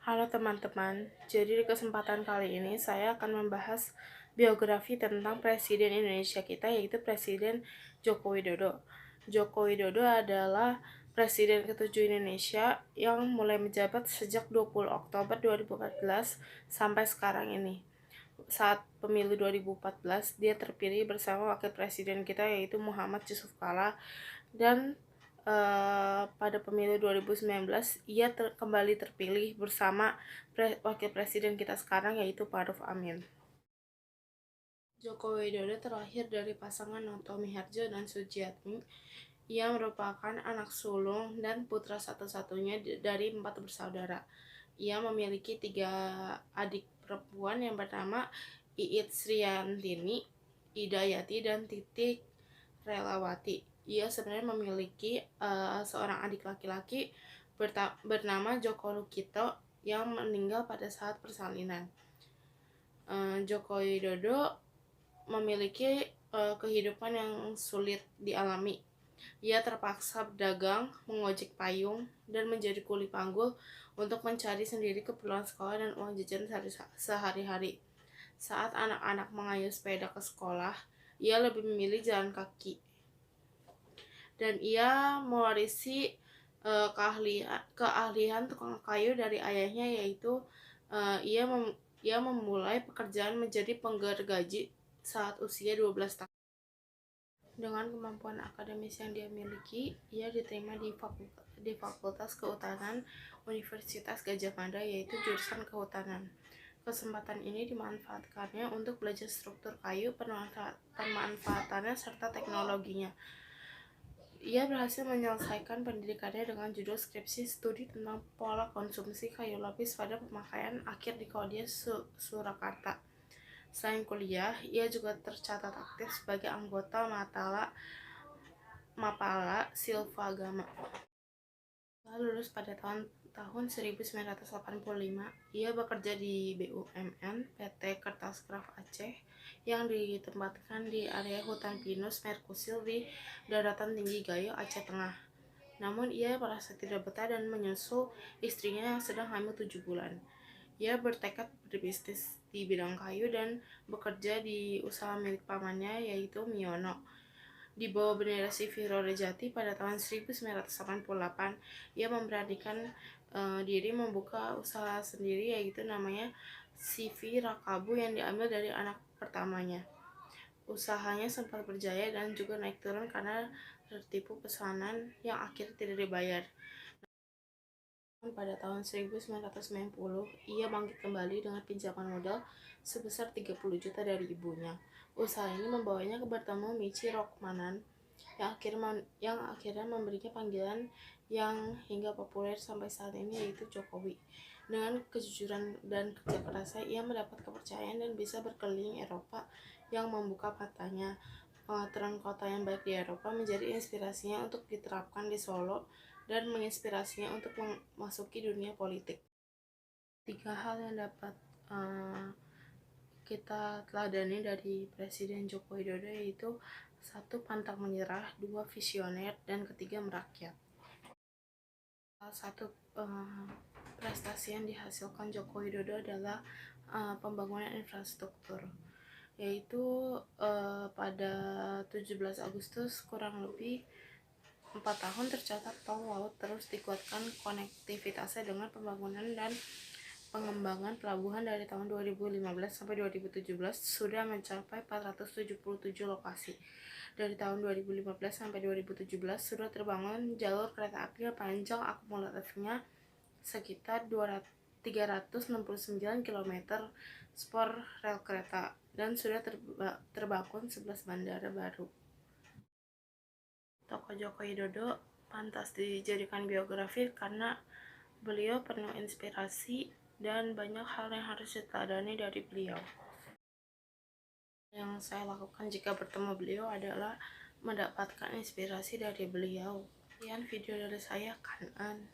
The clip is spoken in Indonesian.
Halo teman-teman, jadi di kesempatan kali ini saya akan membahas biografi tentang Presiden Indonesia kita, yaitu Presiden Joko Widodo. Joko Widodo adalah Presiden ke-7 Indonesia yang mulai menjabat sejak 20 Oktober 2014 sampai sekarang ini. Saat pemilu 2014, dia terpilih bersama Wakil Presiden kita yaitu Muhammad Yusuf Kala, dan pada pemilu 2019 ia kembali terpilih bersama wakil presiden kita sekarang yaitu Ma'ruf Amin. Joko Widodo terlahir dari pasangan Noto Miharjo dan Sujiatmi. Ia merupakan anak sulung dan putra satu-satunya dari 4 bersaudara. Ia memiliki 3 adik perempuan yang bernama Iit Sriantini, Idayati, dan Titik Relawati. Ia sebenarnya memiliki seorang adik laki-laki bernama Joko Lukito yang meninggal pada saat persalinan. Joko Widodo memiliki kehidupan yang sulit dialami. Ia terpaksa berdagang, mengojek payung, dan menjadi kuli panggul untuk mencari sendiri keperluan sekolah dan uang jajan sehari-hari. Saat anak-anak mengayuh sepeda ke sekolah, ia lebih memilih jalan kaki. Dan ia mewarisi keahlian tukang kayu dari ayahnya, yaitu ia memulai pekerjaan menjadi penggergaji saat usia 12 tahun. Dengan kemampuan akademis yang dia miliki, ia diterima di Fakultas Kehutanan Universitas Gadjah Mada, yaitu jurusan Kehutanan. Kesempatan ini dimanfaatkannya untuk belajar struktur kayu, pemanfaatannya, serta teknologinya. Ia berhasil menyelesaikan pendidikannya dengan judul skripsi studi tentang pola konsumsi kayu lapis pada pemakaian akhir di Kaudia Surakarta. Selain kuliah, ia juga tercatat aktif sebagai anggota Mapala Silvagama. Setelah lulus pada tahun 1985, ia bekerja di BUMN PT Kertaskraft Aceh yang ditempatkan di area hutan pinus Merkusil di daratan tinggi Gayo, Aceh Tengah. Namun ia merasa tidak betah dan menyusul istrinya yang sedang hamil 7 bulan. Ia bertekad berbisnis di bidang kayu dan bekerja di usaha milik pamannya yaitu Miono. Di bawah bendera CV Rorejati pada tahun 1988, ia memberanikan diri membuka usaha sendiri yaitu namanya CV Rakabu yang diambil dari anak pertamanya. Usahanya sempat berjaya dan juga naik turun karena tertipu pesanan yang akhirnya tidak dibayar. Pada tahun 1990, ia bangkit kembali dengan pinjaman modal sebesar 30 juta dari ibunya. Usaha ini membawanya bertemu Michi Rokmanan yang akhirnya memberinya panggilan yang hingga populer sampai saat ini, yaitu Jokowi. Dengan kejujuran dan kerja kerasnya, ia mendapat kepercayaan dan bisa berkeliling Eropa yang membuka matanya. Pengaturan kota yang baik di Eropa menjadi inspirasinya untuk diterapkan di Solo dan menginspirasinya untuk memasuki dunia politik. 3 hal yang dapat kita teladani dari Presiden Joko Widodo yaitu 1. Pantang menyerah, 2. Visioner, dan 3. merakyat. Salah satu prestasi yang dihasilkan Joko Widodo adalah pembangunan infrastruktur, yaitu pada 17 Agustus kurang lebih 4 tahun tercatat tol laut terus dikuatkan konektivitasnya dengan pembangunan dan pengembangan pelabuhan. Dari tahun 2015 sampai 2017 sudah mencapai 477 lokasi. Dari tahun 2015 sampai 2017 sudah terbangun jalur kereta api yang panjang akumulatifnya sekitar 369 km spor rel kereta, dan sudah terbangun 11 bandara baru. Tokoh Joko Widodo pantas dijadikan biografi karena beliau penuh inspirasi dan banyak hal yang harus diteladani dari beliau. Yang saya lakukan jika bertemu beliau adalah mendapatkan inspirasi dari beliau. Sekian video dari saya, Kanan.